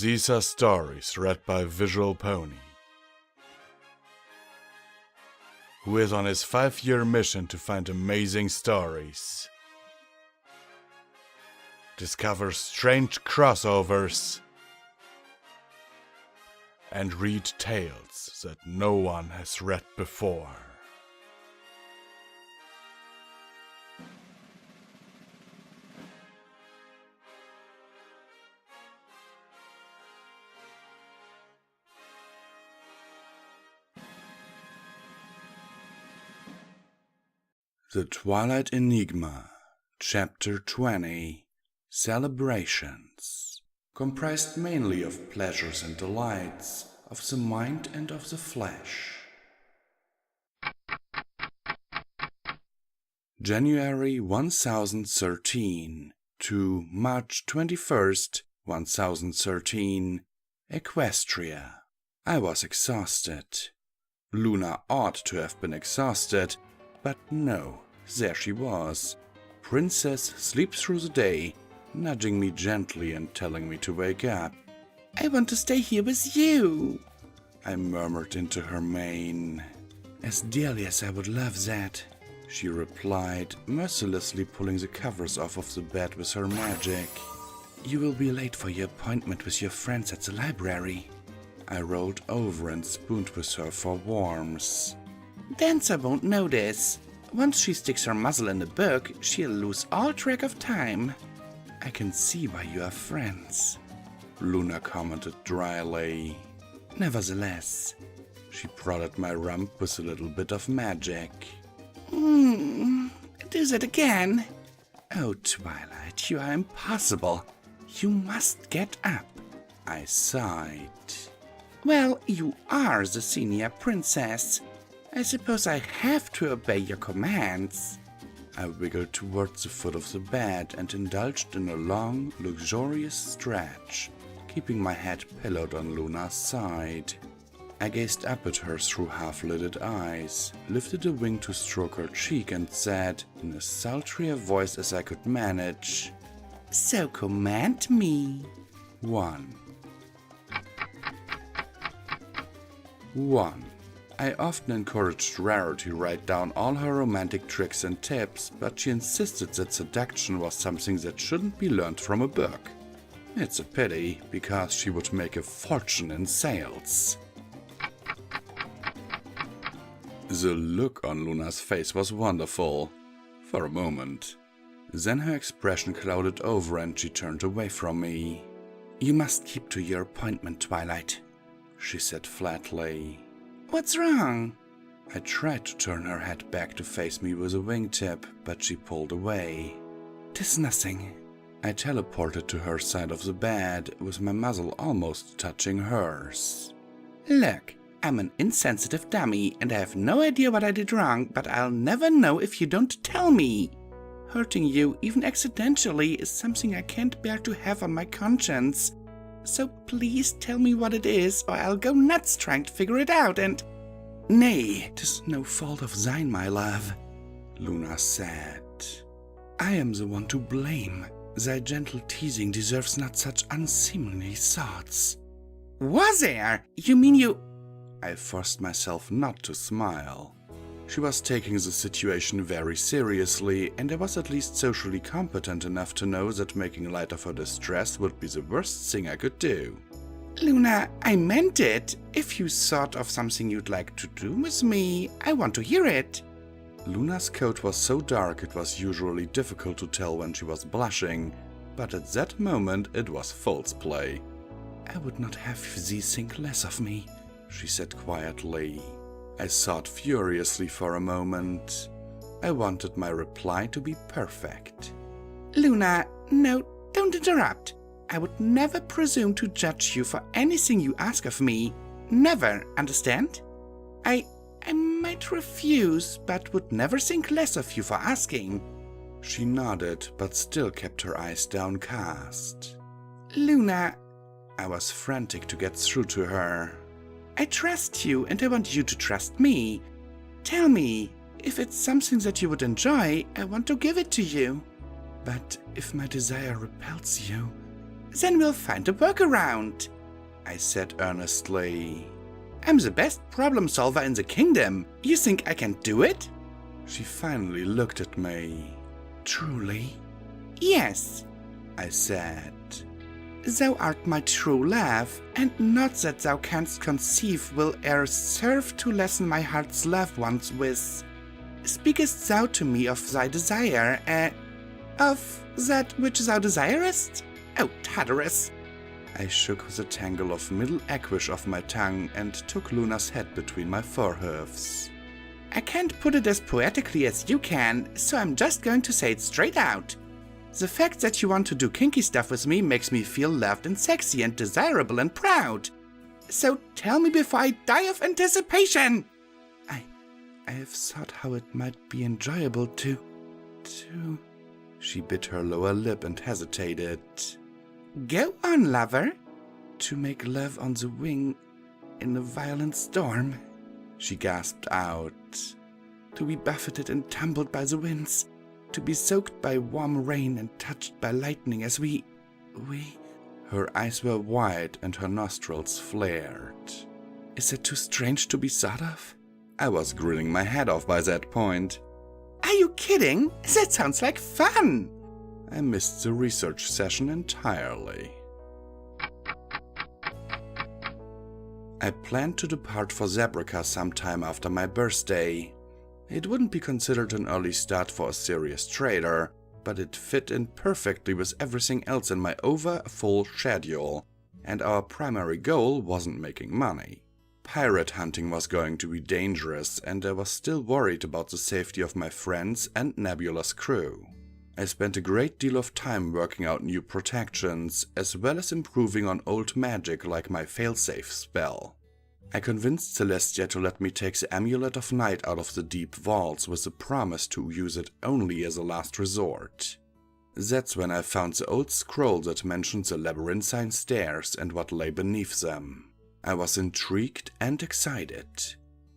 These are stories read by visualbrony, who is on his 5-year mission to find amazing stories, discover strange crossovers, and read tales that no one has read before. The Twilight Enigma, Chapter 20, Celebrations, comprised mainly of pleasures and delights of the mind and of the flesh. January 1013 to March 21st, 1013, Equestria. I was exhausted. Luna ought to have been exhausted, but no, there she was. Princess sleeps through the day, nudging me gently and telling me to wake up. "I want to stay here with you," I murmured into her mane. "As dearly as I would love that," she replied, mercilessly pulling the covers off of the bed with her magic. "You will be late for your appointment with your friends at the library." I rolled over and spooned with her for warmth. "Dancer won't notice. Once she sticks her muzzle in a book, she'll lose all track of time." "I can see why you are friends," Luna commented dryly. "Nevertheless," she prodded my rump with a little bit of magic. Do that again." "Oh, Twilight, you are impossible. You must get up," I sighed. "Well, you are the senior princess. I suppose I have to obey your commands." I wiggled towards the foot of the bed and indulged in a long, luxurious stretch, keeping my head pillowed on Luna's side. I gazed up at her through half-lidded eyes, lifted a wing to stroke her cheek, and said, in as sultry a voice as I could manage, "So command me." 1. I often encouraged Rarity to write down all her romantic tricks and tips, but she insisted that seduction was something that shouldn't be learned from a book. It's a pity, because she would make a fortune in sales. The look on Luna's face was wonderful, for a moment. Then her expression clouded over and she turned away from me. "You must keep to your appointment, Twilight," she said flatly. "What's wrong?" I tried to turn her head back to face me with a wingtip, but she pulled away. "'Tis nothing." I teleported to her side of the bed, with my muzzle almost touching hers. "Look, I'm an insensitive dummy, and I have no idea what I did wrong, but I'll never know if you don't tell me. Hurting you, even accidentally, is something I can't bear to have on my conscience. So please tell me what it is, or I'll go nuts trying to figure it out, and—" "Nay, 'tis no fault of thine, my love," Luna said. "I am the one to blame. Thy gentle teasing deserves not such unseemly thoughts." "Was there? You mean you—" I forced myself not to smile. She was taking the situation very seriously, and I was at least socially competent enough to know that making light of her distress would be the worst thing I could do. "Luna, I meant it. If you thought of something you'd like to do with me, I want to hear it." Luna's coat was so dark it was usually difficult to tell when she was blushing, but at that moment it was false play. "I would not have thee think less of me," she said quietly. I thought furiously for a moment. I wanted my reply to be perfect. "Luna, no, don't interrupt. I would never presume to judge you for anything you ask of me. Never, understand? I might refuse, but would never think less of you for asking." She nodded, but still kept her eyes downcast. "Luna," I was frantic to get through to her. "I trust you, and I want you to trust me. Tell me, if it's something that you would enjoy, I want to give it to you. But if my desire repels you, Then we'll find a workaround, I said earnestly. I'm the best problem solver in the kingdom. You think I can do it? She finally looked at me. Truly? Yes, I said. Thou art my true love, and not that thou canst conceive will e'er serve to lessen my heart's love once with. Speakest thou to me of thy desire, of that which thou desirest? Oh, Tartarus! I shook the tangle of middle anguish of my tongue and took Luna's head between my forehoofs. I can't put it as poetically as you can, so I'm just going to say it straight out. The fact that you want to do kinky stuff with me makes me feel loved and sexy and desirable and proud. So tell me before I die of anticipation! I have thought how it might be enjoyable to... She bit her lower lip and hesitated. Go on, lover. To make love on the wing in a violent storm, she gasped out. To be buffeted and tumbled by the winds. To be soaked by warm rain and touched by lightning as we... Her eyes were wide and her nostrils flared. Is it too strange to be thought of? I was grilling my head off by that point. Are you kidding? That sounds like fun! I missed the research session entirely. I planned to depart for Zebrica sometime after my birthday. It wouldn't be considered an early start for a serious trader, but it fit in perfectly with everything else in my over-full schedule, and our primary goal wasn't making money. Pirate hunting was going to be dangerous, and I was still worried about the safety of my friends and Nebula's crew. I spent a great deal of time working out new protections, as well as improving on old magic like my failsafe spell. I convinced Celestia to let me take the Amulet of Night out of the deep vaults with the promise to use it only as a last resort. That's when I found the old scroll that mentioned the labyrinthine stairs and what lay beneath them. I was intrigued and excited.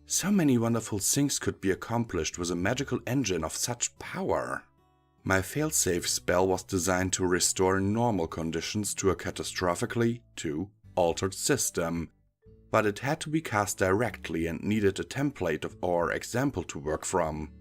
So many wonderful things could be accomplished with a magical engine of such power. My failsafe spell was designed to restore normal conditions to a catastrophically, altered system, but it had to be cast directly and needed a template or example to work from.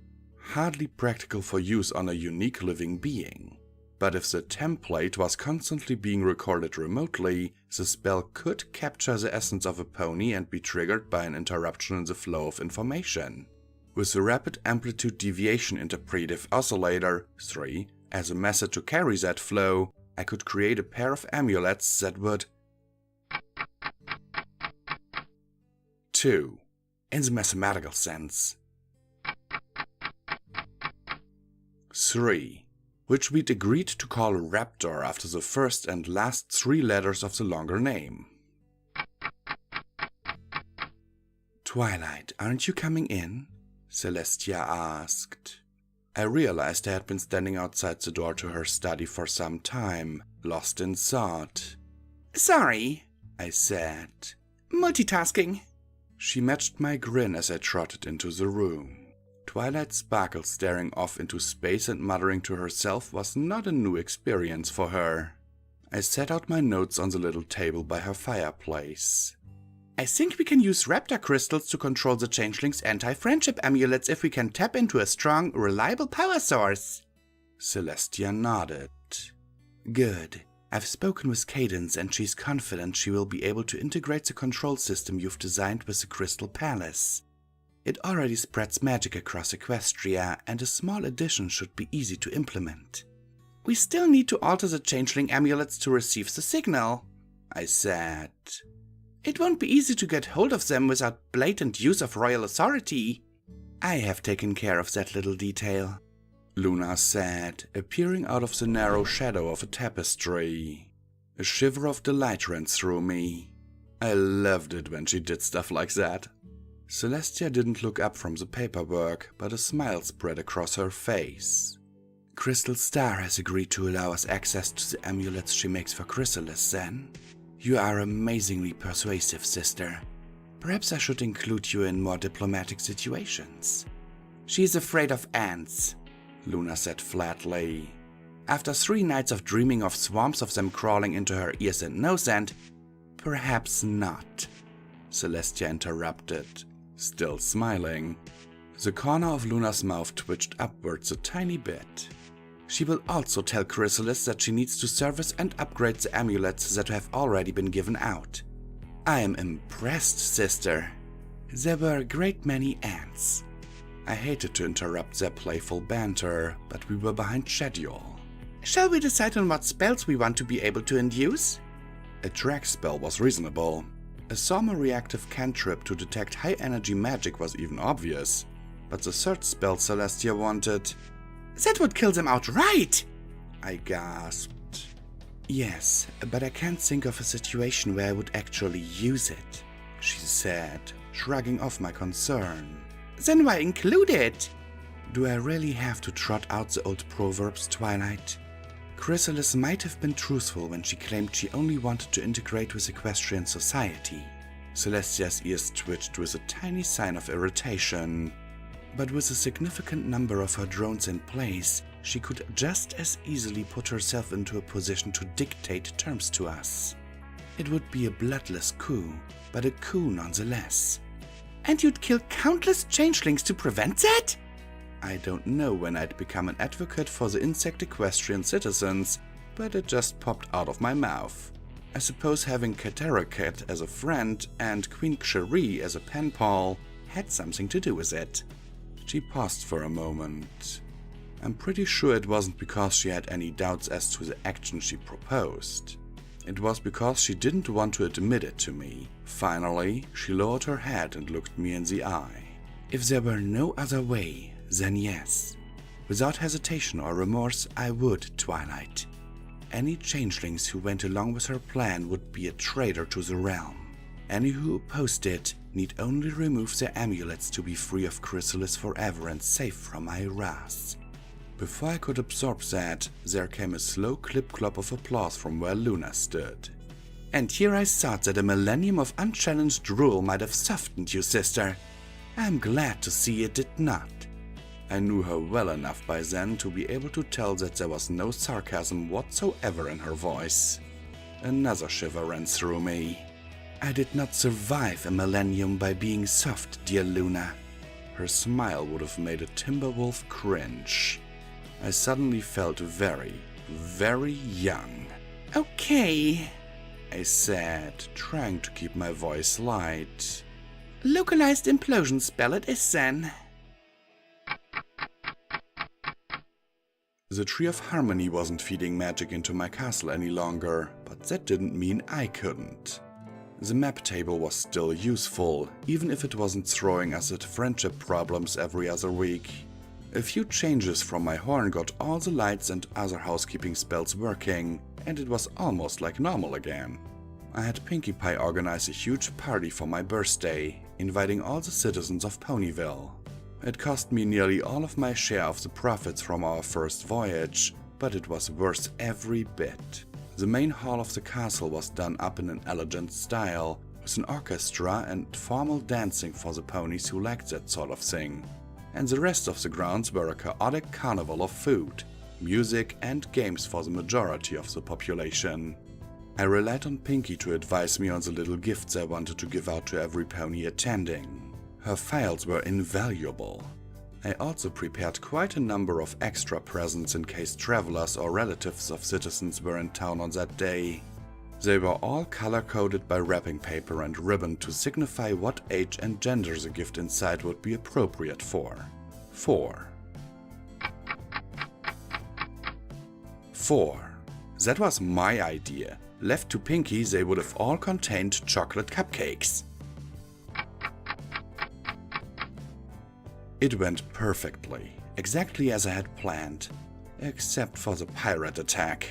Hardly practical for use on a unique living being. But if the template was constantly being recorded remotely, the spell could capture the essence of a pony and be triggered by an interruption in the flow of information. With the rapid amplitude deviation interpretive oscillator, 3, as a method to carry that flow, I could create a pair of amulets that would 2. In the mathematical sense. 3. Which we'd agreed to call Raptor after the first and last 3 letters of the longer name. Twilight, aren't you coming in? Celestia asked. I realized I had been standing outside the door to her study for some time, lost in thought. Sorry, I said. Multitasking. She matched my grin as I trotted into the room. Twilight sparkled staring off into space and muttering to herself was not a new experience for her. I set out my notes on the little table by her fireplace. I think we can use raptor crystals to control the changeling's anti-friendship amulets if we can tap into a strong, reliable power source. Celestia nodded. Good. I've spoken with Cadence and she's confident she will be able to integrate the control system you've designed with the Crystal Palace. It already spreads magic across Equestria, and a small addition should be easy to implement. We still need to alter the changeling amulets to receive the signal, I said. It won't be easy to get hold of them without blatant use of royal authority. I have taken care of that little detail, Luna said, appearing out of the narrow shadow of a tapestry. A shiver of delight ran through me. I loved it when she did stuff like that. Celestia didn't look up from the paperwork, but a smile spread across her face. Crystal Star has agreed to allow us access to the amulets she makes for Chrysalis, then. You are amazingly persuasive, sister. Perhaps I should include you in more diplomatic situations. She's afraid of ants, Luna said flatly. After 3 nights of dreaming of swarms of them crawling into her ears and nose and… Perhaps not, Celestia interrupted, still smiling. The corner of Luna's mouth twitched upwards a tiny bit. She will also tell Chrysalis that she needs to service and upgrade the amulets that have already been given out. I am impressed, sister. There were a great many ants. I hated to interrupt their playful banter, but we were behind schedule. Shall we decide on what spells we want to be able to induce? A track spell was reasonable. A thermoreactive cantrip to detect high-energy magic was even obvious. But the third spell Celestia wanted… That would kill them outright! I gasped. Yes, but I can't think of a situation where I would actually use it, she said, shrugging off my concern. Then why include it? Do I really have to trot out the old proverbs, Twilight? Chrysalis might have been truthful when she claimed she only wanted to integrate with equestrian society. Celestia's ears twitched with a tiny sign of irritation. But with a significant number of her drones in place, she could just as easily put herself into a position to dictate terms to us. It would be a bloodless coup, but a coup nonetheless. And you'd kill countless changelings to prevent that? I don't know when I'd become an advocate for the insect equestrian citizens, but it just popped out of my mouth. I suppose having Cataracat as a friend and Queen Cherie as a pen pal had something to do with it. She paused for a moment. I'm pretty sure it wasn't because she had any doubts as to the action she proposed. It was because she didn't want to admit it to me. Finally, she lowered her head and looked me in the eye. If there were no other way, then yes. Without hesitation or remorse, I would, Twilight. Any changelings who went along with her plan would be a traitor to the realm. Any who opposed it need only remove their amulets to be free of Chrysalis forever and safe from my wrath. Before I could absorb that, there came a slow clip-clop of applause from where Luna stood. And here I thought that a millennium of unchallenged rule might have softened you, sister. I'm glad to see it did not. I knew her well enough by then to be able to tell that there was no sarcasm whatsoever in her voice. Another shiver ran through me. I did not survive a millennium by being soft, dear Luna. Her smile would have made a Timberwolf cringe. I suddenly felt very, very young. Okay, I said, trying to keep my voice light. Localized implosion spell it is then. The Tree of Harmony wasn't feeding magic into my castle any longer, but that didn't mean I couldn't. The map table was still useful, even if it wasn't throwing us at friendship problems every other week. A few changes from my horn got all the lights and other housekeeping spells working, and it was almost like normal again. I had Pinkie Pie organize a huge party for my birthday, inviting all the citizens of Ponyville. It cost me nearly all of my share of the profits from our first voyage, but it was worth every bit. The main hall of the castle was done up in an elegant style, with an orchestra and formal dancing for the ponies who liked that sort of thing. And the rest of the grounds were a chaotic carnival of food, music and games for the majority of the population. I relied on Pinkie to advise me on the little gifts I wanted to give out to every pony attending. Her files were invaluable. I also prepared quite a number of extra presents in case travelers or relatives of citizens were in town on that day. They were all color-coded by wrapping paper and ribbon to signify what age and gender the gift inside would be appropriate for. 4. That was my idea. Left to Pinkie, they would have all contained chocolate cupcakes. It went perfectly, exactly as I had planned, except for the pirate attack.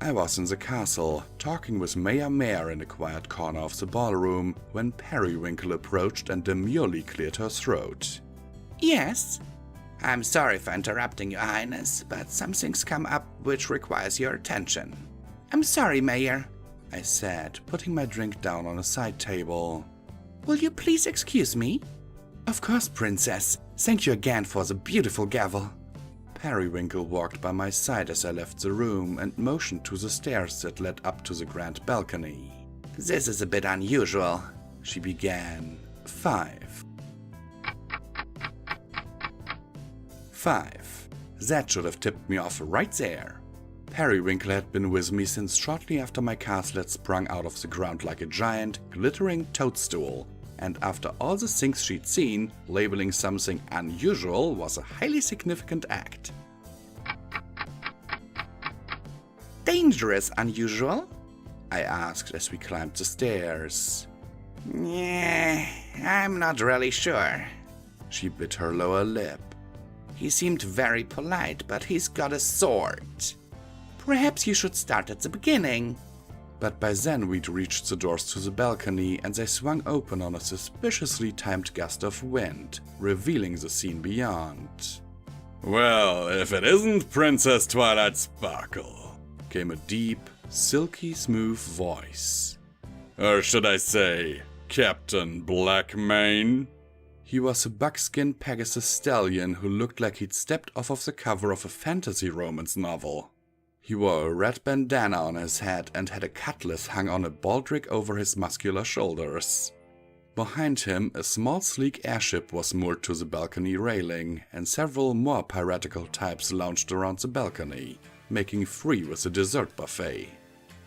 I was in the castle, talking with Mayor Mare in a quiet corner of the ballroom, when Periwinkle approached and demurely cleared her throat. Yes? I'm sorry for interrupting, Your Highness, but something's come up which requires your attention. I'm sorry, Mayor, I said, putting my drink down on a side table. Will you please excuse me? Of course, Princess. Thank you again for the beautiful gavel. Periwinkle walked by my side as I left the room and motioned to the stairs that led up to the grand balcony. "This is a bit unusual," she began. 5. 5. That should have tipped me off right there. Periwinkle had been with me since shortly after my castle had sprung out of the ground like a giant, glittering toadstool, and after all the things she'd seen, labeling something unusual was a highly significant act. "Dangerous unusual?" I asked as we climbed the stairs. "Yeah, I'm not really sure." She bit her lower lip. "He seemed very polite, but he's got a sword. Perhaps you should start at the beginning." But by then we'd reached the doors to the balcony and they swung open on a suspiciously timed gust of wind, revealing the scene beyond. "Well, if it isn't Princess Twilight Sparkle," came a deep, silky smooth voice. "Or should I say, Captain Blackmane?" He was a buckskin Pegasus stallion who looked like he'd stepped off of the cover of a fantasy romance novel. He wore a red bandana on his head and had a cutlass hung on a baldric over his muscular shoulders. Behind him, a small sleek airship was moored to the balcony railing, and several more piratical types lounged around the balcony, making free with the dessert buffet.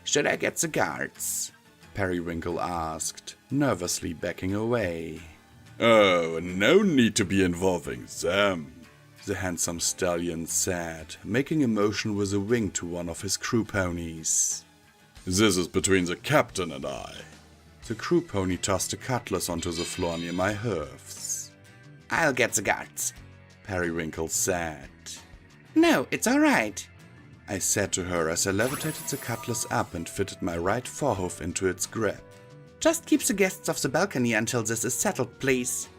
"Should I get the guards?" Periwinkle asked, nervously backing away. "Oh, no need to be involving them," the handsome stallion said, making a motion with a wing to one of his crew ponies. "This is between the captain and I." The crew pony tossed a cutlass onto the floor near my hooves. "I'll get the guards," Periwinkle said. "No, it's all right," I said to her as I levitated the cutlass up and fitted my right forehoof into its grip. "Just keep the guests off the balcony until this is settled, please."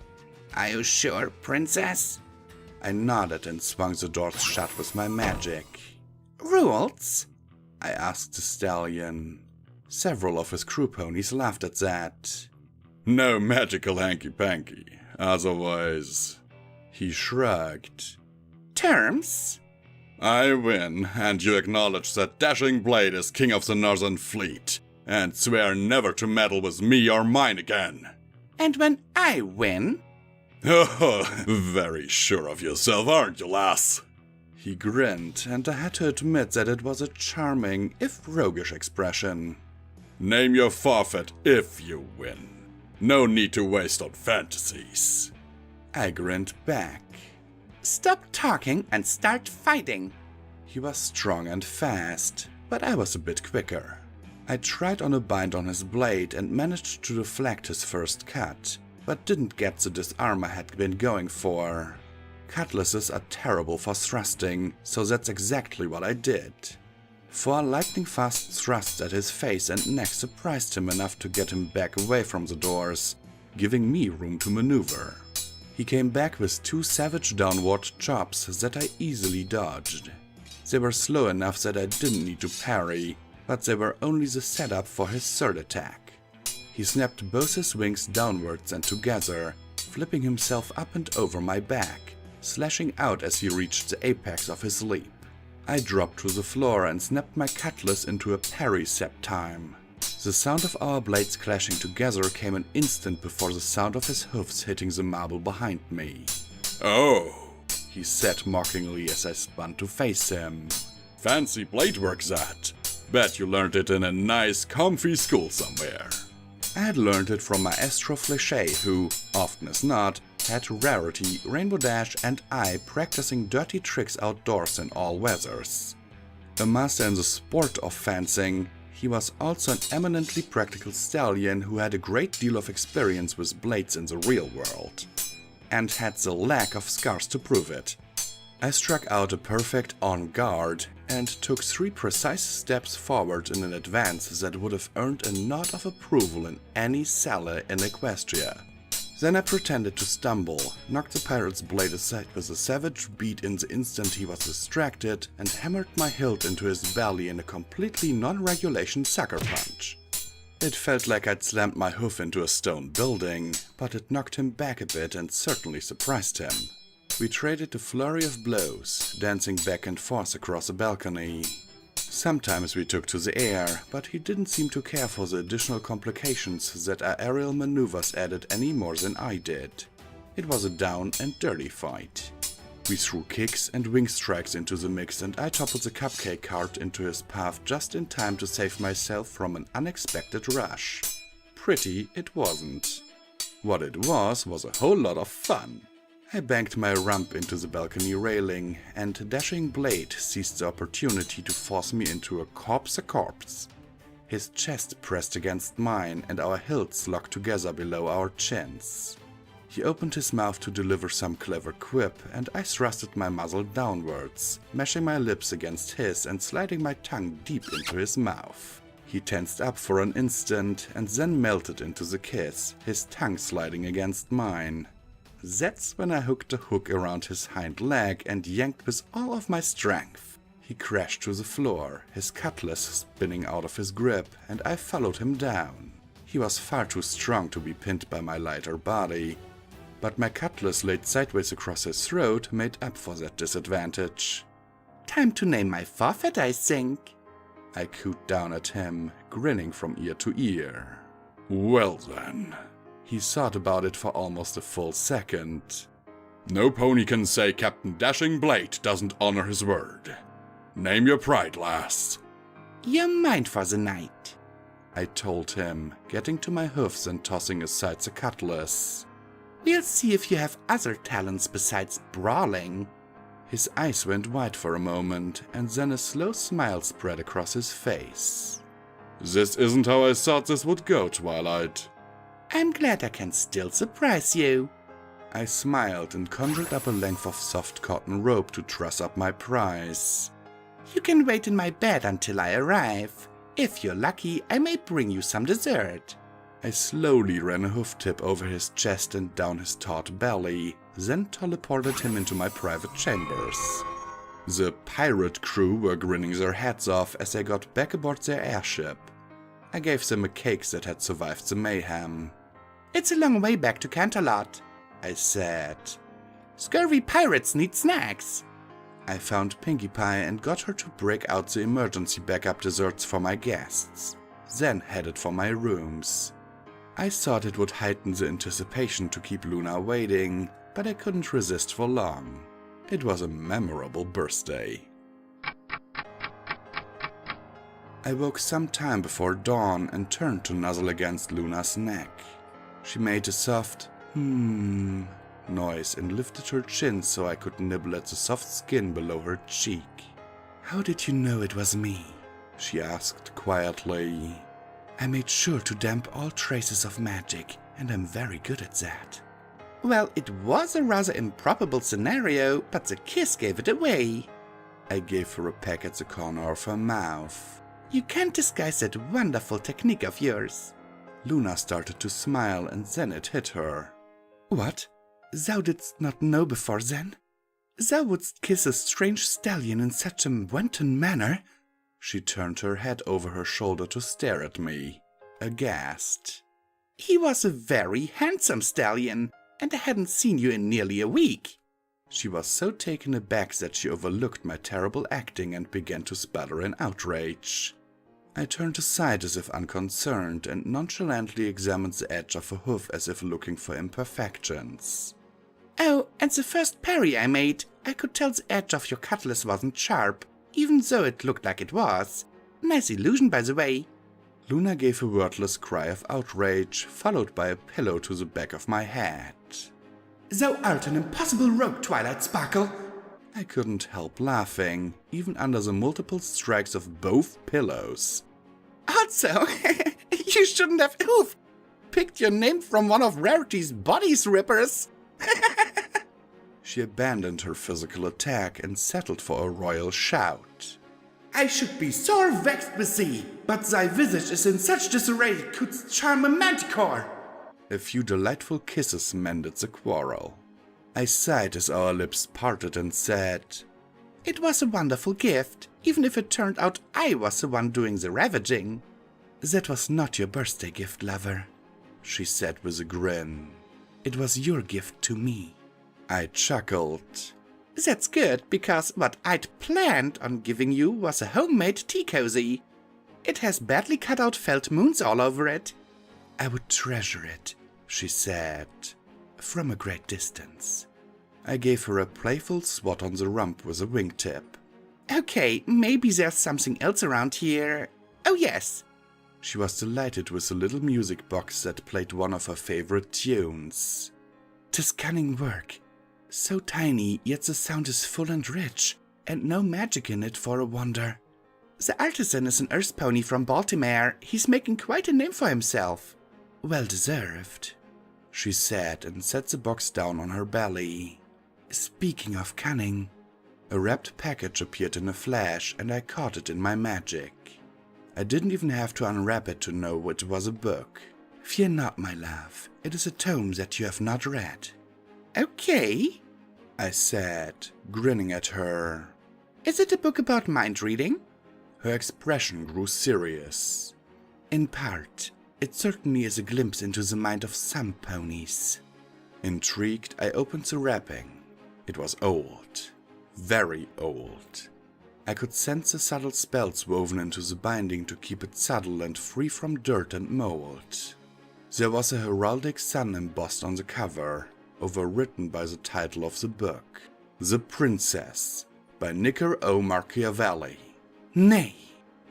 "Are you sure, Princess?" I nodded and swung the doors shut with my magic. "Rules?" I asked the stallion. Several of his crew ponies laughed at that. "No magical hanky-panky, otherwise..." He shrugged. "Terms?" "I win, and you acknowledge that Dashing Blade is king of the Northern Fleet, and swear never to meddle with me or mine again." "And when I win?" "Oh, very sure of yourself, aren't you, lass?" He grinned, and I had to admit that it was a charming, if roguish expression. "Name your forfeit if you win. No need to waste on fantasies." I grinned back. "Stop talking and start fighting." He was strong and fast, but I was a bit quicker. I tried on a bind on his blade and managed to deflect his first cut, but didn't get the disarm I had been going for. Cutlasses are terrible for thrusting, so that's exactly what I did. 4 lightning-fast thrusts at his face and neck surprised him enough to get him back away from the doors, giving me room to maneuver. He came back with 2 savage downward chops that I easily dodged. They were slow enough that I didn't need to parry, but they were only the setup for his third attack. He snapped both his wings downwards and together, flipping himself up and over my back, slashing out as he reached the apex of his leap. I dropped to the floor and snapped my cutlass into a parry time. The sound of our blades clashing together came an instant before the sound of his hoofs hitting the marble behind me. "Oh," he said mockingly as I spun to face him. "Fancy blade work, that. Bet you learned it in a nice, comfy school somewhere." I had learned it from Maestro Flechet, who, often as not, had Rarity, Rainbow Dash and I practicing dirty tricks outdoors in all weathers. A master in the sport of fencing, he was also an eminently practical stallion who had a great deal of experience with blades in the real world, and had the lack of scars to prove it. I struck out a perfect on guard and took 3 precise steps forward in an advance that would have earned a nod of approval in any cellar in Equestria. Then I pretended to stumble, knocked the pirate's blade aside with a savage beat in the instant he was distracted, and hammered my hilt into his belly in a completely non-regulation sucker punch. It felt like I'd slammed my hoof into a stone building, but it knocked him back a bit and certainly surprised him. We traded a flurry of blows, dancing back and forth across the balcony. Sometimes we took to the air, but he didn't seem to care for the additional complications that our aerial maneuvers added any more than I did. It was a down and dirty fight. We threw kicks and wing strikes into the mix, and I toppled the cupcake cart into his path just in time to save myself from an unexpected rush. Pretty it wasn't. What it was a whole lot of fun. I banked my rump into the balcony railing, and Dashing Blade seized the opportunity to force me into a corpse. His chest pressed against mine, and our hilts locked together below our chins. He opened his mouth to deliver some clever quip, and I thrusted my muzzle downwards, mashing my lips against his and sliding my tongue deep into his mouth. He tensed up for an instant, and then melted into the kiss, his tongue sliding against mine. That's when I hooked a hook around his hind leg and yanked with all of my strength. He crashed to the floor, his cutlass spinning out of his grip, and I followed him down. He was far too strong to be pinned by my lighter body, but my cutlass laid sideways across his throat made up for that disadvantage. "Time to name my forfeit, I think," I cooed down at him, grinning from ear to ear. "Well then." He thought about it for almost a full second. "No pony can say Captain Dashing Blade doesn't honor his word. Name your pride, lass." "You're mine for the night," I told him, getting to my hoofs and tossing aside the cutlass. "We'll see if you have other talents besides brawling." His eyes went wide for a moment, and then a slow smile spread across his face. "This isn't how I thought this would go, Twilight." "I'm glad I can still surprise you." I smiled and conjured up a length of soft cotton rope to truss up my prize. "You can wait in my bed until I arrive. If you're lucky, I may bring you some dessert." I slowly ran a hoof tip over his chest and down his taut belly, then teleported him into my private chambers. The pirate crew were grinning their heads off as they got back aboard their airship. I gave them a cake that had survived the mayhem. "It's a long way back to Canterlot," I said. "Scurvy pirates need snacks." I found Pinkie Pie and got her to break out the emergency backup desserts for my guests, then headed for my rooms. I thought it would heighten the anticipation to keep Luna waiting, but I couldn't resist for long. It was a memorable birthday. I woke some time before dawn and turned to nuzzle against Luna's neck. She made a soft noise and lifted her chin so I could nibble at the soft skin below her cheek. "How did you know it was me?" she asked quietly. "I made sure to damp all traces of magic, and I'm very good at that." "Well, it was a rather improbable scenario, but the kiss gave it away." I gave her a peck at the corner of her mouth. "You can't disguise that wonderful technique of yours." Luna started to smile, and then it hit her. "What? Thou didst not know before then? Thou wouldst kiss a strange stallion in such a wanton manner?" She turned her head over her shoulder to stare at me, aghast. "He was a very handsome stallion, and I hadn't seen you in nearly a week." She was so taken aback that she overlooked my terrible acting and began to sputter in outrage. I turned aside as if unconcerned and nonchalantly examined the edge of a hoof as if looking for imperfections. "Oh, and the first parry I made, I could tell the edge of your cutlass wasn't sharp, even though it looked like it was. Nice illusion, by the way." Luna gave a wordless cry of outrage, followed by a pillow to the back of my head. "Thou art an impossible rogue, Twilight Sparkle!" I couldn't help laughing, even under the multiple strikes of both pillows. "Also, you shouldn't have picked your name from one of Rarity's body rippers." She abandoned her physical attack and settled for a royal shout. "I should be sore vexed with thee, but thy visage is in such disarray it could charm a manticore." A few delightful kisses mended the quarrel. I sighed as our lips parted and said, "It was a wonderful gift, even if it turned out I was the one doing the ravaging." "That was not your birthday gift, lover," she said with a grin. "It was your gift to me." I chuckled. That's good, because what I'd planned on giving you was a homemade tea cozy. It has badly cut out felt moons all over it. I would treasure it, she said, from a great distance. I gave her a playful swat on the rump with a wingtip. Okay, maybe there's something else around here. Oh yes. She was delighted with the little music box that played one of her favorite tunes. 'Tis cunning work. So tiny, yet the sound is full and rich, and no magic in it for a wonder. The artisan is an earth pony from Baltimore. He's making quite a name for himself. Well deserved, she said, and set the box down on her belly. Speaking of cunning, a wrapped package appeared in a flash, and I caught it in my magic. I didn't even have to unwrap it to know it was a book. Fear not, my love, it is a tome that you have not read. Okay, I said, grinning at her. Is it a book about mind reading? Her expression grew serious. In part, it certainly is a glimpse into the mind of some ponies. Intrigued, I opened the wrapping. It was old. Very old. I could sense the subtle spells woven into the binding to keep it subtle and free from dirt and mold. There was a heraldic sun embossed on the cover, overwritten by the title of the book, The Princess, by Nicker O. Machiavelli. Nay,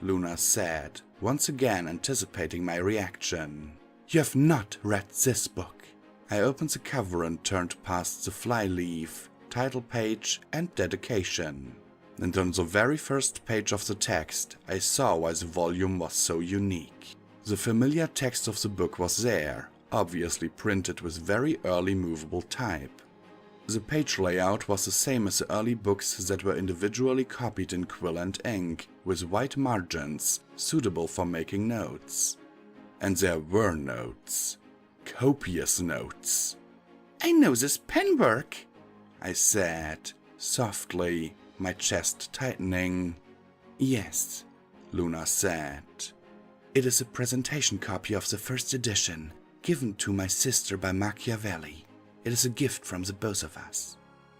Luna said, once again anticipating my reaction. You have not read this book. I opened the cover and turned past the flyleaf, title page, and dedication. And on the very first page of the text, I saw why the volume was so unique. The familiar text of the book was there, obviously printed with very early movable type. The page layout was the same as the early books that were individually copied in quill and ink, with white margins, suitable for making notes. And there were notes. Copious notes. I know this pen work, I said, softly, my chest tightening. Yes, Luna said. It is a presentation copy of the first edition, given to my sister by Machiavelli. It is a gift from the both of us.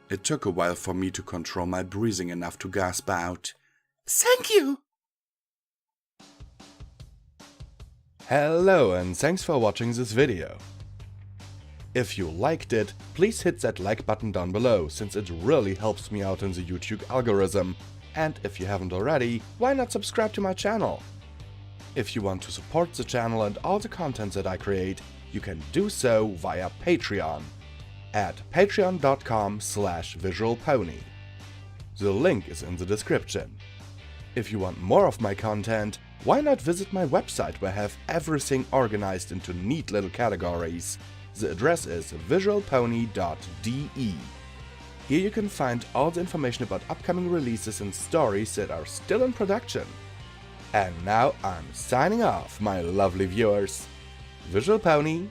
It took a while for me to control my breathing enough to gasp out, Thank you! Hello and thanks for watching this video. If you liked it, please hit that like button down below, since it really helps me out in the YouTube algorithm. And if you haven't already, why not subscribe to my channel? If you want to support the channel and all the content that I create, you can do so via Patreon at patreon.com/visualpony. The link is in the description. If you want more of my content, why not visit my website where I have everything organized into neat little categories. The address is visualpony.de. Here you can find all the information about upcoming releases and stories that are still in production. And now I'm signing off, my lovely viewers. Visual Pony,